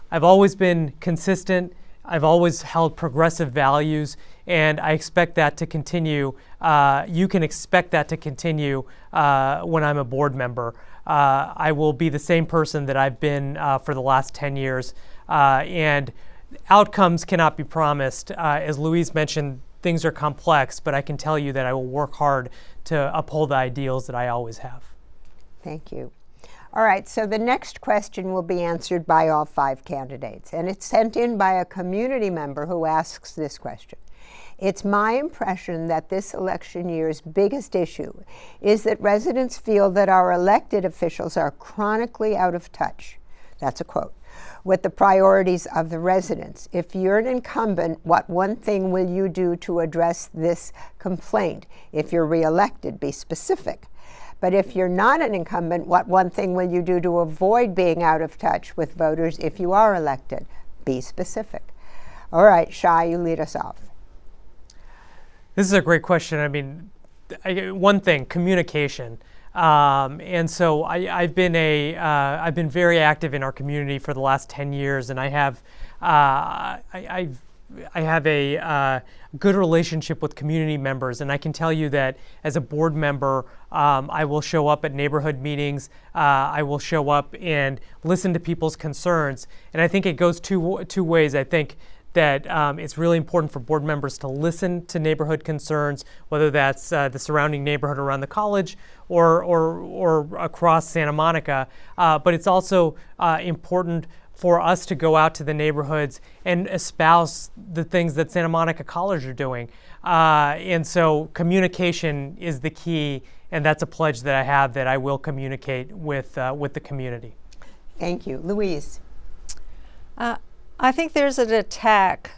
I've always been consistent. I've always held progressive values, and I expect that to continue. You can expect that to continue when I'm a board member. I will be the same person that I've been for the last 10 years, and outcomes cannot be promised. As Louise mentioned, things are complex, but I can tell you that I will work hard to uphold the ideals that I always have. Thank you. All right, so the next question will be answered by all 5 candidates, and it's sent in by a community member who asks this question. It's my impression that this election year's biggest issue is that residents feel that our elected officials are chronically out of touch. That's a quote. With the priorities of the residents. If you're an incumbent, what one thing will you do to address this complaint? If you're reelected, be specific. But if you're not an incumbent, what one thing will you do to avoid being out of touch with voters if you are elected? Be specific. All right, Shai, you lead us off. This is a great question. I mean, one thing, communication. And so I've been very active in our community for the last 10 years, and I have a good relationship with community members, and I can tell you that as a board member, I will show up at neighborhood meetings. I will show up and listen to people's concerns, and I think it goes two ways. I think that it's really important for board members to listen to neighborhood concerns, whether that's the surrounding neighborhood around the college or across Santa Monica. But it's also important for us to go out to the neighborhoods and espouse the things that Santa Monica College are doing. And so communication is the key, and that's a pledge that I have that I will communicate with the community. Thank you. Louise? I think there's an attack,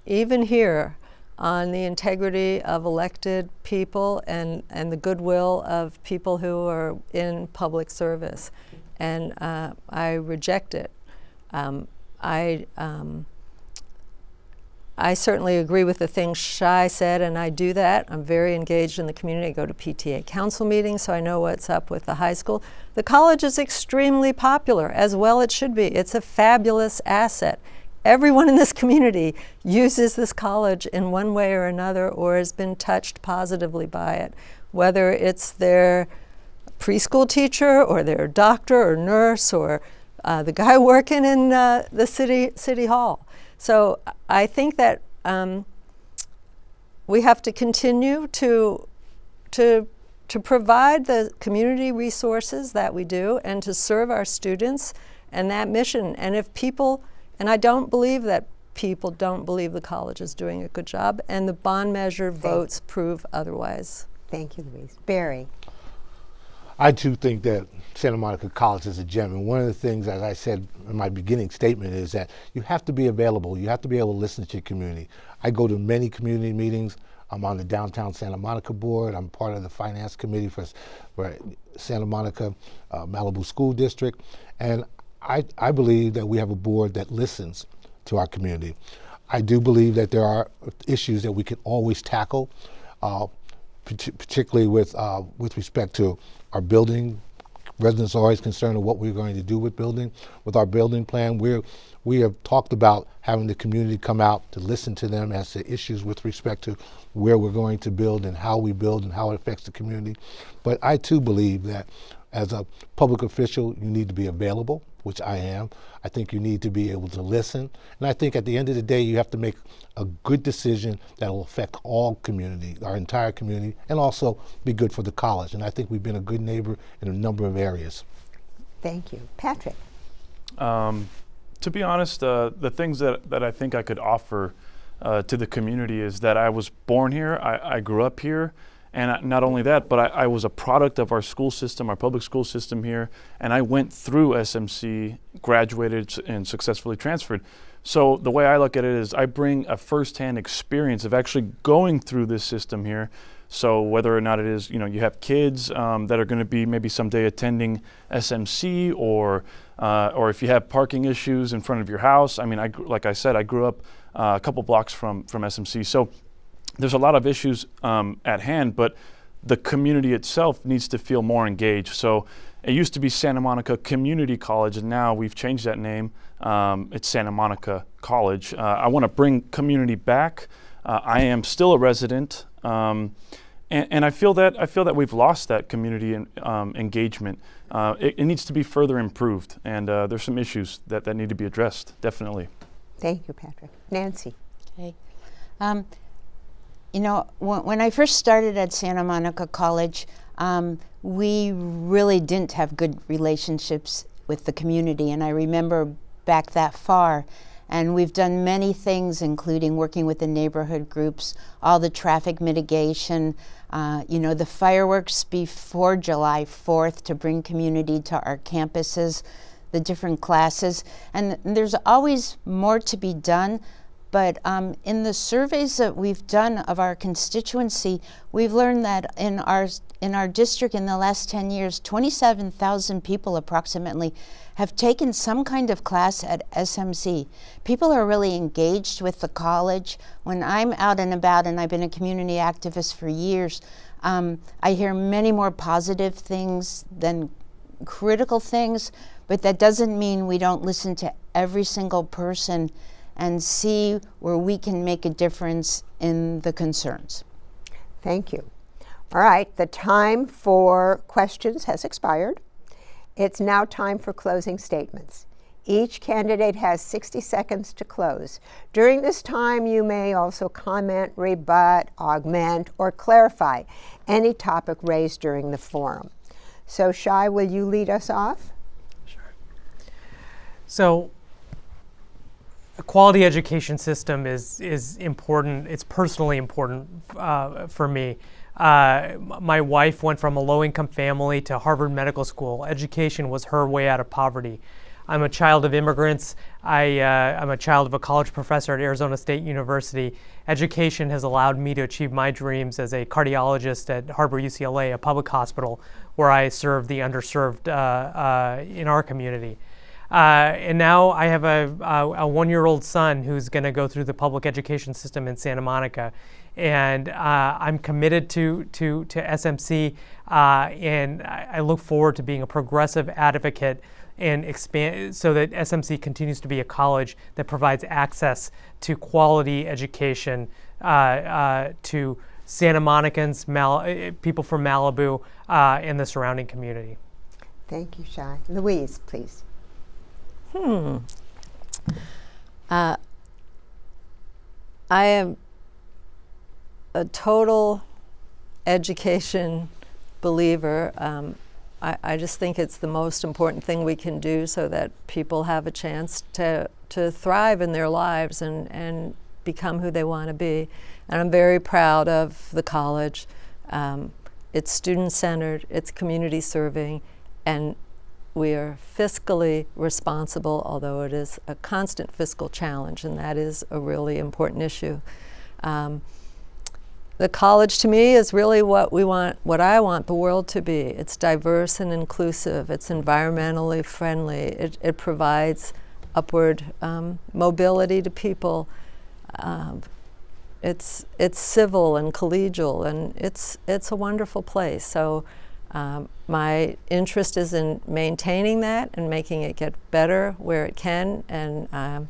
even here, on the integrity of elected people and the goodwill of people who are in public service. And I reject it. I certainly agree with the things Shai said, and I do that. I'm very engaged in the community. I go to PTA council meetings, so I know what's up with the high school. The college is extremely popular, as well it should be. It's a fabulous asset. Everyone in this community uses this college in one way or another, or has been touched positively by it, whether it's their preschool teacher or their doctor or nurse or the guy working in the city hall. So I think that we have to continue to provide the community resources that we do and to serve our students and that mission. And if people, and I don't believe that people don't believe the college is doing a good job, and the bond measure votes prove otherwise. Thank you, Louise. Barry. I too think that Santa Monica College is a gem, and one of the things, as I said in my beginning statement, is that you have to be available. You have to be able to listen to your community. I go to many community meetings. I'm on the Downtown Santa Monica board. I'm part of the finance committee for Santa Monica Malibu School District, and I believe that we have a board that listens to our community. I do believe that there are issues that we can always tackle, particularly with respect to our building. Residents are always concerned of what we're going to do with our building plan. We have talked about having the community come out to listen to them as to issues with respect to where we're going to build and how we build and how it affects the community. But I too believe that as a public official, you need to be available, which I am. I think you need to be able to listen. And I think at the end of the day, you have to make a good decision that will affect all community, our entire community, and also be good for the college. And I think we've been a good neighbor in a number of areas. Thank you. Patrick. To be honest, the things that I think I could offer to the community is that I was born here, I grew up here, and not only that, but I was a product of our school system, our public school system here, and I went through SMC, graduated, and successfully transferred. So the way I look at it is I bring a firsthand experience of actually going through this system here. So whether or not it is, you have kids that are going to be maybe someday attending SMC, or if you have parking issues in front of your house. I mean, like I said, I grew up a couple blocks from SMC. So there's a lot of issues at hand, but the community itself needs to feel more engaged. So it used to be Santa Monica Community College, and now we've changed that name. It's Santa Monica College. I want to bring community back. I am still a resident, and I feel that we've lost that community engagement. It needs to be further improved, and there's some issues that need to be addressed, definitely. Thank you, Patrick. Nancy. Okay. When I first started at Santa Monica College, we really didn't have good relationships with the community, and I remember back that far. And we've done many things, including working with the neighborhood groups, all the traffic mitigation, the fireworks before July 4th to bring community to our campuses, the different classes. And there's always more to be done. But in the surveys that we've done of our constituency, we've learned that in our district in the last 10 years, 27,000 people approximately have taken some kind of class at SMC. People are really engaged with the college. When I'm out and about, and I've been a community activist for years, I hear many more positive things than critical things, but that doesn't mean we don't listen to every single person and see where we can make a difference in the concerns. Thank you. All right, the time for questions has expired. It's now time for closing statements. Each candidate has 60 seconds to close. During this time, you may also comment, rebut, augment, or clarify any topic raised during the forum. So, Shai, will you lead us off? Sure. So, a quality education system is important. It's personally important for me. My wife went from a low-income family to Harvard Medical School. Education was her way out of poverty. I'm a child of immigrants. I'm a child of a college professor at Arizona State University. Education has allowed me to achieve my dreams as a cardiologist at Harbor UCLA, a public hospital where I serve the underserved in our community. And now I have a one-year-old son who's going to go through the public education system in Santa Monica. And I'm committed to SMC, and I look forward to being a progressive advocate and expand so that SMC continues to be a college that provides access to quality education to Santa Monicans, people from Malibu, and the surrounding community. Thank you, Shai. Louise, please. I am a total education believer. I just think it's the most important thing we can do so that people have a chance to thrive in their lives and become who they want to be. And I'm very proud of the college. It's student-centered, it's community-serving, and we are fiscally responsible, although it is a constant fiscal challenge, and that is a really important issue. The college to me is really what I want the world to be. It's diverse and inclusive. It's environmentally friendly. It provides upward mobility to people. It's civil and collegial, and it's a wonderful place. So my interest is in maintaining that and making it get better where it can, and I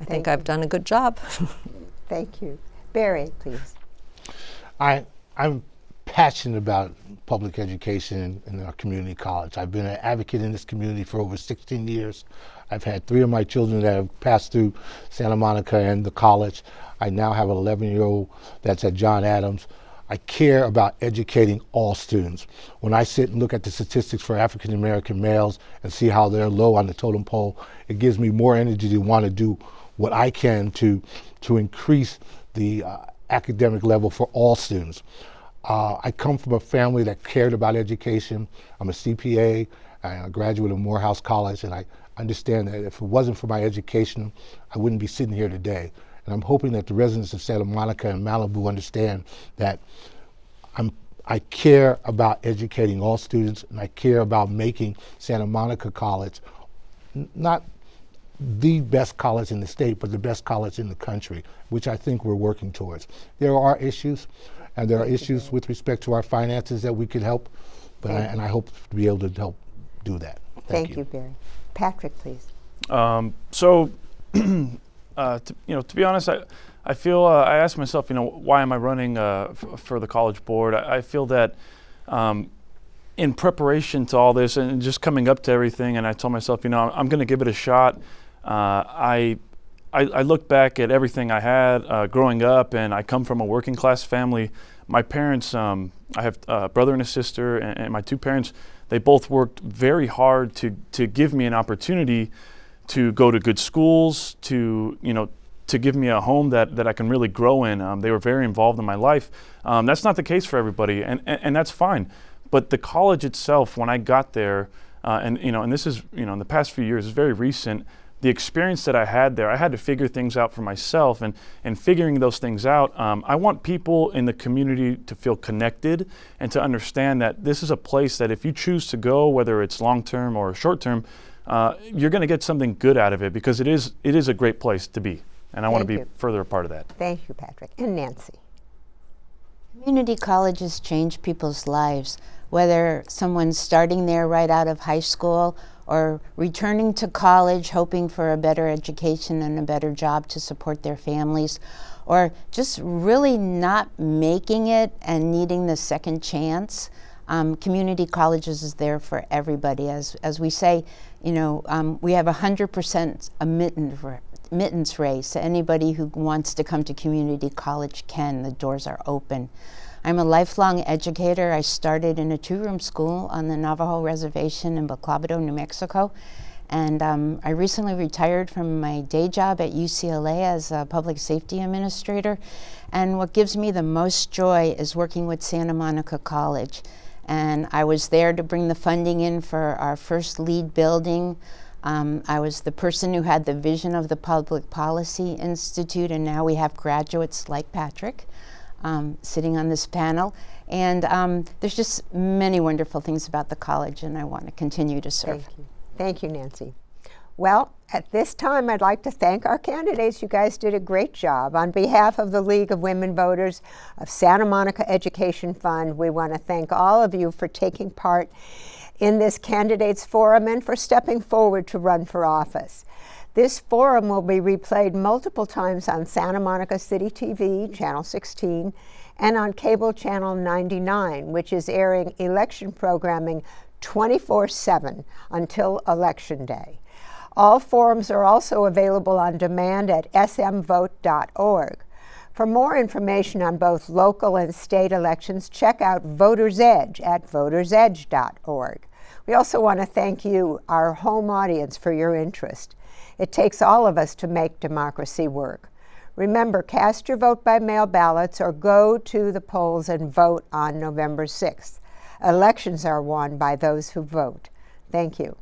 think I've done a good job. Thank you. Barry, please. I'm passionate about public education in our community college. I've been an advocate in this community for over 16 years. I've had 3 of my children that have passed through Santa Monica and the college. I now have an 11-year-old that's at John Adams. I care about educating all students. When I sit and look at the statistics for African American males and see how they're low on the totem pole, it gives me more energy to want to do what I can to increase the academic level for all students. I come from a family that cared about education. I'm a CPA, I'm a graduate of Morehouse College, and I understand that if it wasn't for my education, I wouldn't be sitting here today. And I'm hoping that the residents of Santa Monica and Malibu understand that I care about educating all students, and I care about making Santa Monica College not the best college in the state, but the best college in the country, which I think we're working towards. There are issues, and there are issues with respect to our finances that we could help, but I hope to be able to help do that. Thank you, Barry. Patrick, please. To be honest, I feel I ask myself, why am I running for the college board? I feel that in preparation to all this and just coming up to everything, and I told myself, I'm going to give it a shot. I look back at everything I had growing up, and I come from a working class family. My parents, I have a brother and a sister, and my 2 parents, they both worked very hard to give me an opportunity to go to good schools, to give me a home that I can really grow in. They were very involved in my life. That's not the case for everybody, and that's fine. But the college itself, when I got there, and this is, in the past few years, is very recent, the experience that I had there, I had to figure things out for myself, and figuring those things out, I want people in the community to feel connected and to understand that this is a place that if you choose to go, whether it's long-term or short-term, you're going to get something good out of it, because it is a great place to be, and I want to be further a part of that. Thank you, Patrick. And Nancy. Community colleges change people's lives, whether someone's starting there right out of high school or returning to college hoping for a better education and a better job to support their families, or just really not making it and needing the second chance. Community colleges is there for everybody. As we say, we have 100% admittance rate, so anybody who wants to come to community college can. The doors are open. I'm a lifelong educator. I started in a 2-room school on the Navajo Reservation in Baclabado, New Mexico. And I recently retired from my day job at UCLA as a public safety administrator. And what gives me the most joy is working with Santa Monica College. And I was there to bring the funding in for our first LEED building. I was the person who had the vision of the Public Policy Institute, and now we have graduates like Patrick sitting on this panel. And there's just many wonderful things about the college, and I want to continue to serve. Thank you. Thank you, Nancy. Well, at this time, I'd like to thank our candidates. You guys did a great job. On behalf of the League of Women Voters of Santa Monica Education Fund, we want to thank all of you for taking part in this candidates forum and for stepping forward to run for office. This forum will be replayed multiple times on Santa Monica City TV, Channel 16, and on cable channel 99, which is airing election programming 24/7 until Election Day. All forums are also available on demand at smvote.org. For more information on both local and state elections, check out Voter's Edge at votersedge.org. We also want to thank you, our home audience, for your interest. It takes all of us to make democracy work. Remember, cast your vote by mail ballots or go to the polls and vote on November 6th. Elections are won by those who vote. Thank you.